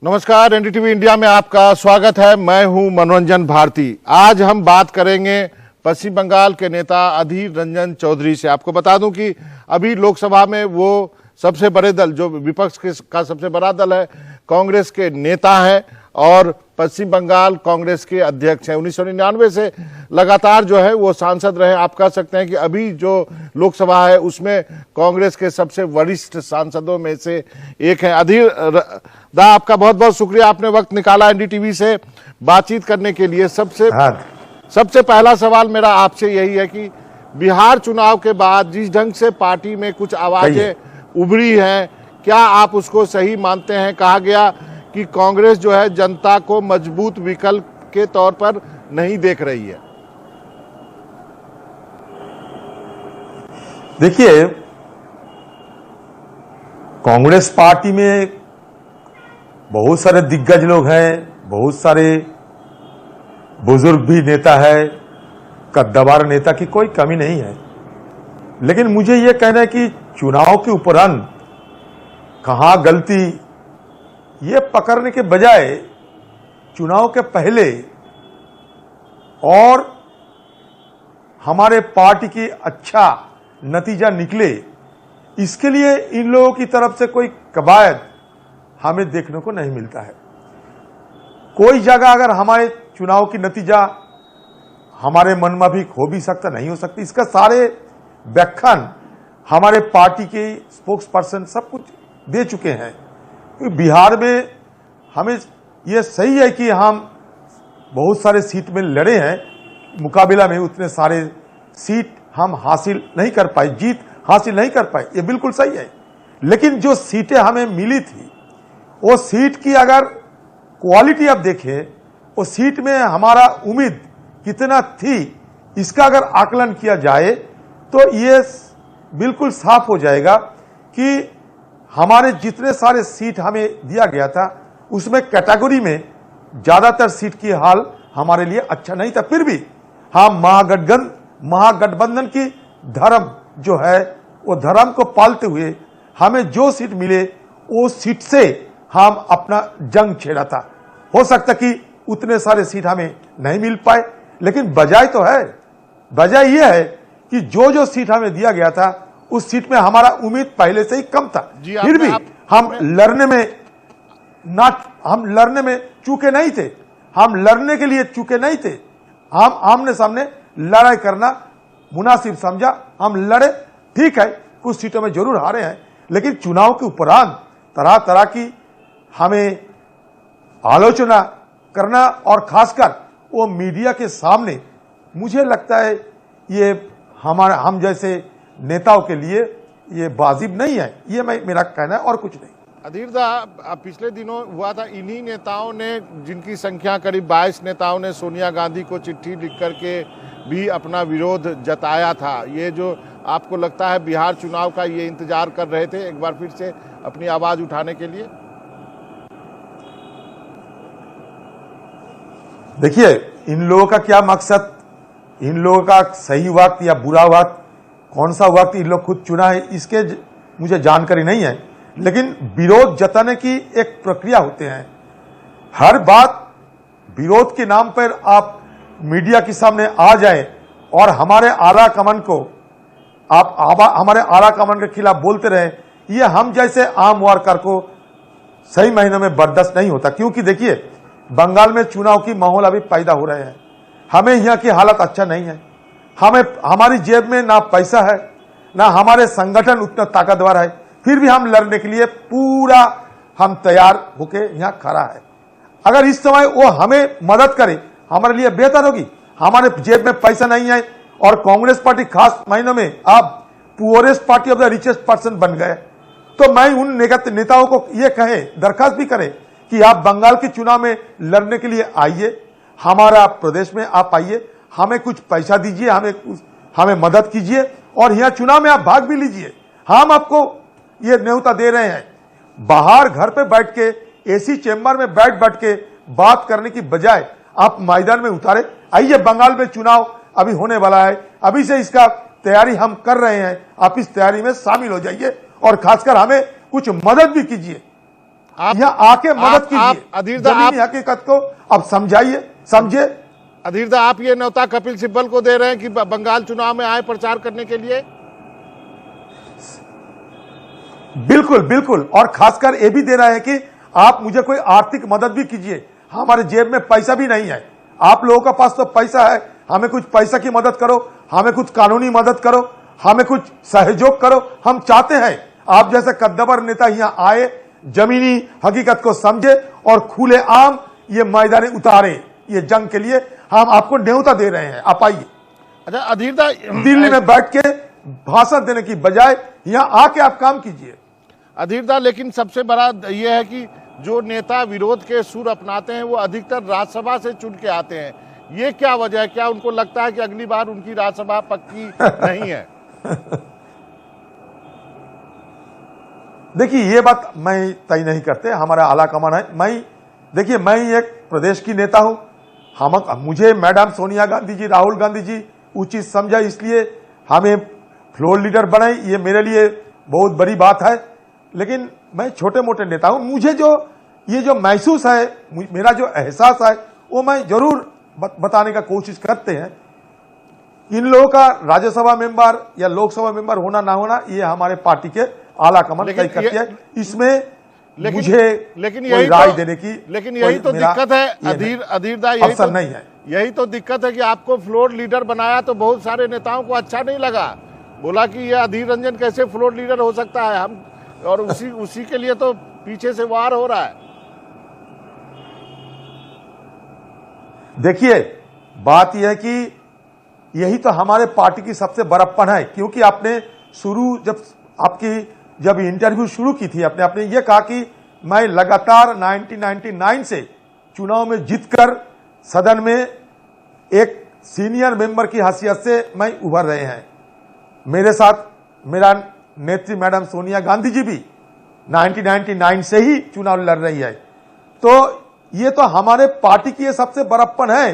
नमस्कार, NDTV India में आपका स्वागत है। मैं हूं मनोरंजन भारती। आज हम बात करेंगे पश्चिम बंगाल के नेता अधीर रंजन चौधरी से। आपको बता दूं कि अभी लोकसभा में वो सबसे बड़े दल, जो विपक्ष का सबसे बड़ा दल है, कांग्रेस के नेता हैं और पश्चिम बंगाल कांग्रेस के अध्यक्ष हैं। 1999 से लगातार जो है वो सांसद रहे। आप कह सकते हैं कि अभी जो लोकसभा है उसमें कांग्रेस के सबसे वरिष्ठ सांसदों में से एक हैं। अधीर दा, आपका बहुत बहुत शुक्रिया, आपने वक्त निकाला एनडीटीवी से बातचीत करने के लिए। सबसे पहला सवाल मेरा आपसे यही है कि बिहार चुनाव के बाद जिस ढंग से पार्टी में कुछ आवाजें उभरी हैं, क्या आप उसको सही मानते हैं? कहा गया कि कांग्रेस जो है जनता को मजबूत विकल्प के तौर पर नहीं देख रही है। देखिए, कांग्रेस पार्टी में बहुत सारे दिग्गज लोग हैं, बहुत सारे बुजुर्ग भी नेता है, कद्दावर नेता की कोई कमी नहीं है। लेकिन मुझे यह कहना है कि चुनाव के उपरांत कहां गलती, ये पकड़ने के बजाय चुनाव के पहले और हमारे पार्टी की अच्छा नतीजा निकले, इसके लिए इन लोगों की तरफ से कोई कवायद हमें देखने को नहीं मिलता है। कोई जगह अगर हमारे चुनाव की नतीजा हमारे मन में भी हो भी सकता, नहीं हो सकती, इसका सारे व्याख्यान हमारे पार्टी के स्पोक्स पर्सन सब कुछ दे चुके हैं। बिहार में हमें यह सही है कि हम बहुत सारे सीट में लड़े हैं, मुकाबला में उतने सारे सीट हम हासिल नहीं कर पाए, जीत हासिल नहीं कर पाए, ये बिल्कुल सही है। लेकिन जो सीटें हमें मिली थी, वो सीट की अगर क्वालिटी आप देखें, वो सीट में हमारा उम्मीद कितना थी, इसका अगर आकलन किया जाए तो ये बिल्कुल साफ हो जाएगा कि हमारे जितने सारे सीट हमें दिया गया था उसमें कैटेगरी में ज्यादातर सीट की हाल हमारे लिए अच्छा नहीं था। फिर भी हम महागठबंधन की धर्म जो है वो धर्म को पालते हुए हमें जो सीट मिले वो सीट से हम अपना जंग छेड़ा था। हो सकता कि उतने सारे सीट हमें नहीं मिल पाए, लेकिन बजाय तो है, बजाय यह है कि जो सीट हमें दिया गया था उस सीट में हमारा उम्मीद पहले से ही कम था। फिर भी हम लड़ने में चूके नहीं थे, हम लड़ने के लिए चूके नहीं थे। हम आमने सामने लड़ाई करना मुनासिब समझा, हम लड़े। ठीक है, कुछ सीटों में जरूर हारे हैं, लेकिन चुनाव के उपरांत तरह तरह की हमें आलोचना करना और खासकर वो मीडिया के सामने, मुझे लगता है ये हम जैसे नेताओं के लिए ये वाजिब नहीं है। ये मेरा कहना है और कुछ नहीं। अधीर दा, पिछले दिनों हुआ था, इन्हीं नेताओं ने, जिनकी संख्या करीब 22 नेताओं ने सोनिया गांधी को चिट्ठी लिख करके भी अपना विरोध जताया था। ये जो आपको लगता है बिहार चुनाव का ये इंतजार कर रहे थे एक बार फिर से अपनी आवाज उठाने के लिए? देखिए, इन लोगों का क्या मकसद, इन लोगों का सही वक्त या बुरा वक्त, कौन सा वक्त इन लोग खुद चुना है, इसके मुझे जानकारी नहीं है। लेकिन विरोध जताने की एक प्रक्रिया होते हैं। हर बात विरोध के नाम पर आप मीडिया के सामने आ जाए और हमारे आला कमान को हमारे आला कमान के खिलाफ बोलते रहे, ये हम जैसे आम वर्कर को सही महीनों में बर्दाश्त नहीं होता। क्योंकि देखिए, बंगाल में चुनाव की माहौल अभी पैदा हो रहे हैं, हमें यहाँ की हालत अच्छा नहीं है, हमारी जेब में ना पैसा है, ना हमारे संगठन उतना ताकतवर है, फिर भी हम लड़ने के लिए पूरा हम तैयार होके यहाँ खड़ा है। अगर इस समय वो हमें मदद करे, हमारे लिए बेहतर होगी। हमारे जेब में पैसा नहीं है और कांग्रेस पार्टी खास महीनों में अब poorest party of the richest person बन गए, तो मैं उन नेताओं को ये कहे, दरखास्त भी करे कि आप बंगाल के चुनाव में लड़ने के लिए आइए, हमारा प्रदेश में आप आइए, हमें कुछ पैसा दीजिए, हमें मदद कीजिए और यहाँ चुनाव में आप भाग भी लीजिए। हम आपको ये न्योता दे रहे हैं। बाहर घर पे बैठ के, एसी चेंबर में बैठ के बात करने की बजाय आप मैदान में उतारे। आइए, बंगाल में चुनाव अभी होने वाला है, अभी से इसका तैयारी हम कर रहे हैं, आप इस तैयारी में शामिल हो जाइए और खासकर हमें कुछ मदद भी कीजिए। यहाँ आके मदद कीजिए, अधीरदा जमीनी हकीकत को अब समझाइए, समझे। अधीरदा, आप ये न्योता कपिल सिब्बल को दे रहे हैं कि बंगाल चुनाव में आए प्रचार करने के लिए? बिल्कुल बिल्कुल, और खासकर ये भी दे रहा है कि आप मुझे कोई आर्थिक मदद भी कीजिए, हमारे जेब में पैसा भी नहीं है, आप लोगों का पास तो पैसा है, हमें कुछ पैसा की मदद करो, हमें कुछ कानूनी मदद करो, हमें कुछ सहयोग करो। हम चाहते हैं आप जैसे कद्दावर नेता यहाँ आए, जमीनी हकीकत को समझे और खुले आम ये मैदाने उतारे, ये जंग के लिए हम आपको न्योता दे रहे हैं, आप आइए। अच्छा अधीरदा, दिल्ली में बैठ के भाषण देने की बजाय यहाँ आके आप काम कीजिए। अधीरदा, लेकिन सबसे बड़ा यह है कि जो नेता विरोध के सुर अपनाते हैं वो अधिकतर राज्यसभा से चुन के आते हैं, ये क्या वजह है? क्या उनको लगता है कि अगली बार उनकी राज्यसभा पक्की नहीं है? देखिए ये बात मैं तय नहीं करते, हमारा आला कमान है। देखिए मैं एक प्रदेश की नेता हूं, मुझे मैडम सोनिया गांधी जी, राहुल गांधी जी उचित समझा, इसलिए हमें फ्लोर लीडर बनाई, ये मेरे लिए बहुत बड़ी बात है। लेकिन मैं छोटे मोटे नेता हूं, मुझे ये जो महसूस है, मेरा जो एहसास है वो मैं जरूर बताने का कोशिश करते हैं। इन लोगों का राज्यसभा मेंबर या लोकसभा मेंबर होना ना होना ये हमारे पार्टी के आला कमान तय करती है, इसमें मुझे कोई राय देने की लेकिन यही तो दिक्कत है अधीरदा, यही तो दिक्कत है कि आपको फ्लोर लीडर बनाया तो बहुत सारे नेताओं को अच्छा नहीं लगा, बोला कि ये अधीर रंजन कैसे फ्लोर लीडर हो सकता है, हम और उसी के लिए तो पीछे से वार हो रहा है। देखिए बात यह है कि यही तो हमारे पार्टी की सबसे बड़प्पन है, क्योंकि आपने जब इंटरव्यू शुरू की थी आपने ये कहा कि मैं लगातार 1999 से चुनाव में जीतकर सदन में एक सीनियर मेंबर की हैसियत से मैं उभर रहे हैं। मेरे साथ मेरा नेत्री मैडम सोनिया गांधी जी भी 1999 से ही चुनाव लड़ रही है। तो ये तो हमारे पार्टी की ये सबसे बड़प्पन है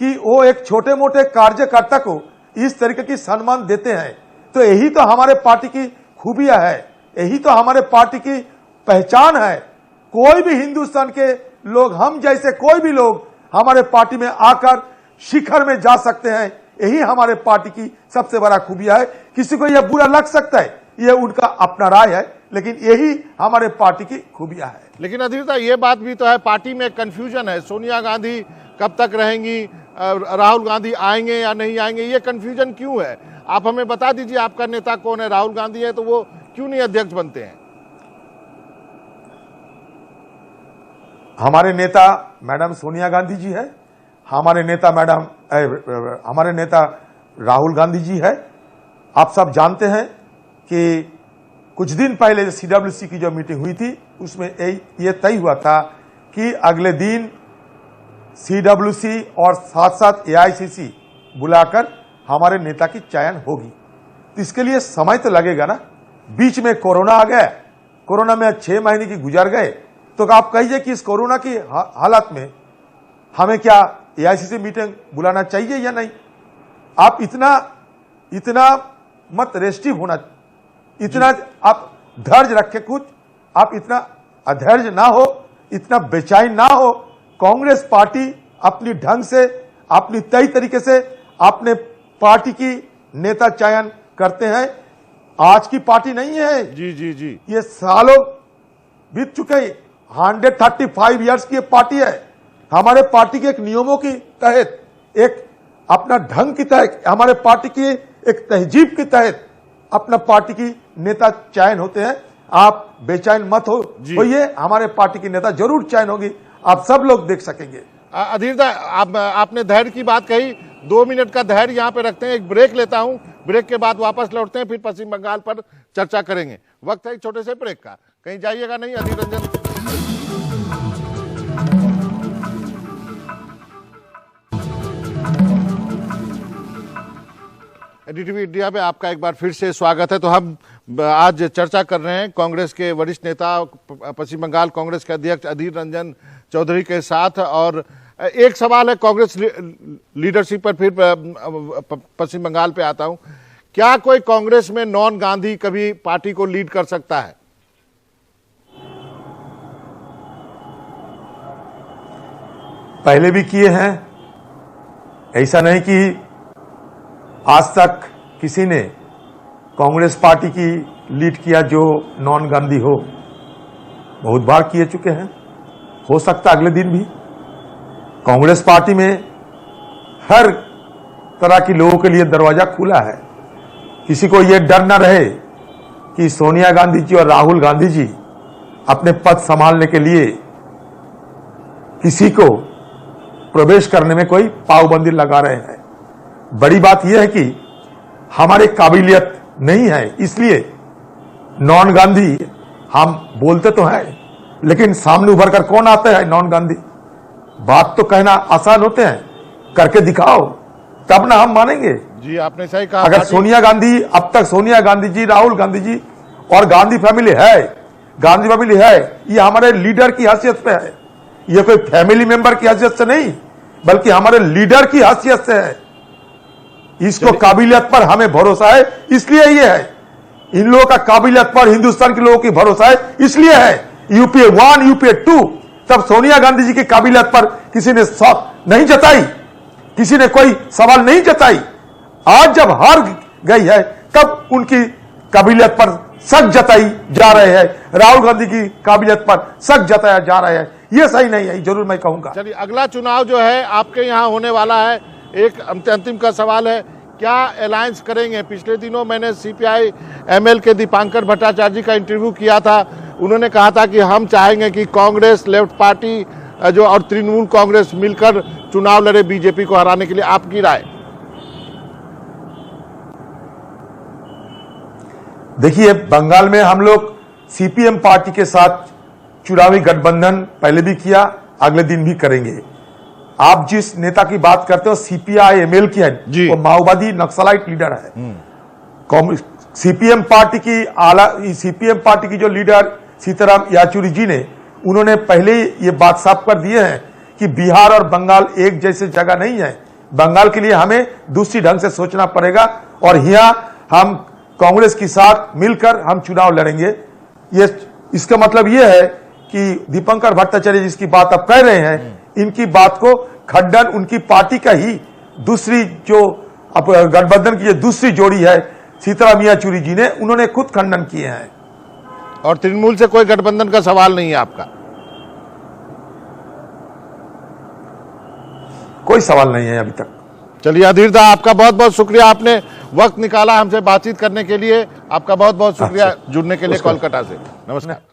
कि वो एक छोटे मोटे कार्यकर्ता को इस तरीके की सम्मान देते हैं। तो यही तो हमारे पार्टी की खूबियां है, यही तो हमारे पार्टी की पहचान है। कोई भी हिंदुस्तान के लोग, हम जैसे कोई भी लोग हमारे पार्टी में आकर शिखर में जा सकते हैं, यही हमारे पार्टी की सबसे बड़ा खूबियां है। किसी को यह बुरा लग सकता है, यह उनका अपना राय है, लेकिन यही हमारे पार्टी की खूबियां है। लेकिन अधीरदा ये बात भी तो है, पार्टी में कंफ्यूजन है, सोनिया गांधी कब तक रहेंगी, राहुल गांधी आएंगे या नहीं आएंगे, ये कंफ्यूजन क्यों है? आप हमें बता दीजिए आपका नेता कौन है? राहुल गांधी है तो वो क्यों नहीं अध्यक्ष बनते हैं? हमारे नेता मैडम सोनिया गांधी जी है, हमारे नेता राहुल गांधी जी है। आप सब जानते हैं कि कुछ दिन पहले सीडब्ल्यूसी की जो मीटिंग हुई थी उसमें ये तय हुआ था कि अगले दिन सीडब्ल्यूसी और साथ साथ एआईसीसी बुलाकर हमारे नेता की चयन होगी। तो इसके लिए समय तो लगेगा ना, बीच में कोरोना आ गया, कोरोना में 6 महीने की गुजर गए, तो आप कहिए कि इस कोरोना की हालत में हमें क्या एआईसीसी मीटिंग बुलाना चाहिए या नहीं? आप इतना मत रेस्टिव होना, इतना आप धैर्य रखे, कुछ आप इतना अधैर्य ना हो, इतना बेचैन ना हो। कांग्रेस पार्टी अपनी ढंग से, अपनी तय तरीके से अपने पार्टी की नेता चयन करते हैं। आज की पार्टी नहीं है, जी, ये सालों बीत चुके, 135 इयर्स की पार्टी है। हमारे पार्टी के एक नियमों की तहत, एक अपना ढंग की तहत, हमारे पार्टी की एक तहजीब के तहत अपना पार्टी की नेता चयन होते हैं। आप बेचैन मत होइए, हमारे पार्टी की नेता जरूर चयन होगी, आप सब लोग देख सकेंगे। अधीरदा, आपने धैर्य की बात कही, 2 मिनट का धैर्य यहाँ पे रखते हैं, एक ब्रेक लेता हूँ, ब्रेक के बाद वापस लौटते हैं, फिर पश्चिम बंगाल पर चर्चा करेंगे। वक्त है एक छोटे से ब्रेक का, कहीं जाइएगा नहीं। अधीर रंजन एनडीटीवी इंडिया में आपका एक बार फिर से स्वागत है। तो हम आज चर्चा कर रहे हैं कांग्रेस के वरिष्ठ नेता, पश्चिम बंगाल कांग्रेस के अध्यक्ष अधीर रंजन चौधरी के साथ। और एक सवाल है कांग्रेस लीडरशिप पर, फिर पश्चिम बंगाल पे आता हूं। क्या कोई कांग्रेस में नॉन गांधी कभी पार्टी को लीड कर सकता है? पहले भी किए हैं। ऐसा नहीं कि आज तक किसी ने कांग्रेस पार्टी की लीड किया जो नॉन गांधी हो, बहुत बार किए चुके हैं। हो सकता अगले दिन भी। कांग्रेस पार्टी में हर तरह के लोगों के लिए दरवाजा खुला है। किसी को यह डर न रहे कि सोनिया गांधी जी और राहुल गांधी जी अपने पद संभालने के लिए किसी को प्रवेश करने में कोई पाबंदी लगा रहे हैं। बड़ी बात यह है कि हमारे काबिलियत नहीं है, इसलिए नॉन गांधी हम बोलते तो हैं, लेकिन सामने उभर कर कौन आता है नॉन गांधी? बात तो कहना आसान होते हैं, करके दिखाओ तब ना हम मानेंगे। जी आपने सही कहा। अगर सोनिया गांधी, अब तक सोनिया गांधी जी, राहुल गांधी जी और गांधी फैमिली है, ये हमारे लीडर की हैसियत पे है। ये कोई फैमिली मेंबर की हैसियत से नहीं, बल्कि हमारे लीडर की हैसियत से है। इसको काबिलियत पर हमें भरोसा है, इसलिए ये है। इन लोगों का काबिलियत पर हिंदुस्तान के लोगों की भरोसा है, इसलिए है। यूपीए 1, यूपीए 2, तब सोनिया गांधी जी की काबिलियत पर किसी ने शक नहीं जताई, किसी ने कोई सवाल नहीं जताई। आज जब हार गई है, तब उनकी काबिलियत पर शक जताई जा रहे हैं। राहुल गांधी की काबिलियत पर शक जताया जा रहा है। यह सही नहीं है, जरूर मैं कहूंगा। चलिए, अगला चुनाव जो है आपके यहाँ होने वाला है। एक अंतिम का सवाल है, क्या अलायंस करेंगे? पिछले दिनों मैंने सीपीआई एमएल के दीपांकर भट्टाचार्य जी का इंटरव्यू किया था। उन्होंने कहा था कि हम चाहेंगे कि कांग्रेस, लेफ्ट पार्टी जो और तृणमूल कांग्रेस मिलकर चुनाव लड़े बीजेपी को हराने के लिए। आपकी राय? देखिए, बंगाल में हम लोग सीपीएम पार्टी के साथ चुनावी गठबंधन पहले भी किया, अगले दिन भी करेंगे। आप जिस नेता की बात करते हो सीपीआई एमएल की है, वो माओवादी नक्सलाइट लीडर है। सीपीएम पार्टी की जो लीडर सीताराम येचुरी जी ने, उन्होंने पहले ये बात साफ कर दिए हैं कि बिहार और बंगाल एक जैसे जगह नहीं है। बंगाल के लिए हमें दूसरी ढंग से सोचना पड़ेगा और यहाँ हम कांग्रेस के साथ मिलकर हम चुनाव लड़ेंगे। ये इसका मतलब ये है कि दीपांकर भट्टाचार्य जिसकी बात आप कह रहे हैं, इनकी बात को खंडन उनकी पार्टी का ही दूसरी जो गठबंधन की जो दूसरी जोड़ी है सीताराम येचुरी जी ने, उन्होंने खुद खंडन किए हैं। और तृणमूल से कोई गठबंधन का सवाल नहीं है आपका? कोई सवाल नहीं है अभी तक। चलिए अधीर दा, आपका बहुत बहुत शुक्रिया, आपने वक्त निकाला हमसे बातचीत करने के लिए। आपका बहुत बहुत शुक्रिया जुड़ने के लिए कोलकाता से। नमस्कार।